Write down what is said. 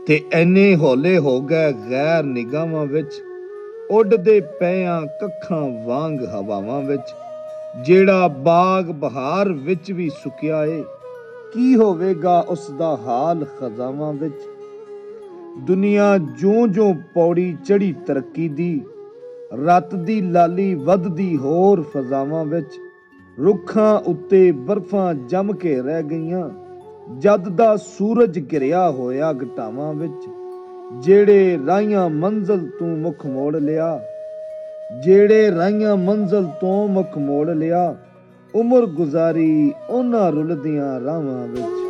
ਤੇ ਐਨੇ ਹੌਲੇ ਹੋ ਗਏ ਗੈਰ ਨਿਗਾਹਾਂ ਵਿੱਚ, ਉੱਡਦੇ ਪਿਆਂ ਕੱਖਾਂ ਵਾਂਗ ਹਵਾਵਾਂ ਵਿੱਚ। ਜਿਹੜਾ ਬਾਗ ਬਹਾਰ ਵਿੱਚ ਵੀ ਸੁੱਕਿਆ ਏ, ਕੀ ਹੋਵੇਗਾ ਉਸ ਦਾ ਹਾਲ ਖਜ਼ਾਵਾਂ ਵਿੱਚ। ਦੁਨੀਆ ਜਿਉਂ-ਜਿਉਂ ਪੌੜੀ ਚੜ੍ਹੀ ਤਰੱਕੀ ਦੀ, ਰਾਤ ਦੀ ਲਾਲੀ ਵੱਧਦੀ ਹੋਰ ਫਜ਼ਾਵਾਂ ਵਿੱਚ। ਰੁੱਖਾਂ ਉੱਤੇ ਬਰਫ਼ਾਂ ਜੰਮ ਕੇ ਰਹਿ ਗਈਆਂ, ਜਦ ਦਾ ਸੂਰਜ ਘਿਰਿਆ ਹੋਇਆ ਘਟਾਵਾਂ ਵਿੱਚ। ਜਿਹੜੇ ਰਾਹੀਆਂ ਮੰਜ਼ਲ ਤੋਂ ਮੁੱਖ ਮੋੜ ਲਿਆ, ਜਿਹੜੇ ਰਾਹੀਆਂ ਮੰਜ਼ਲ ਤੋਂ ਮੁੱਖ ਮੋੜ ਲਿਆ, ਉਮਰ ਗੁਜ਼ਾਰੀ ਉਹਨਾਂ ਰੁਲਦੀਆਂ ਰਾਹਾਂ ਵਿੱਚ।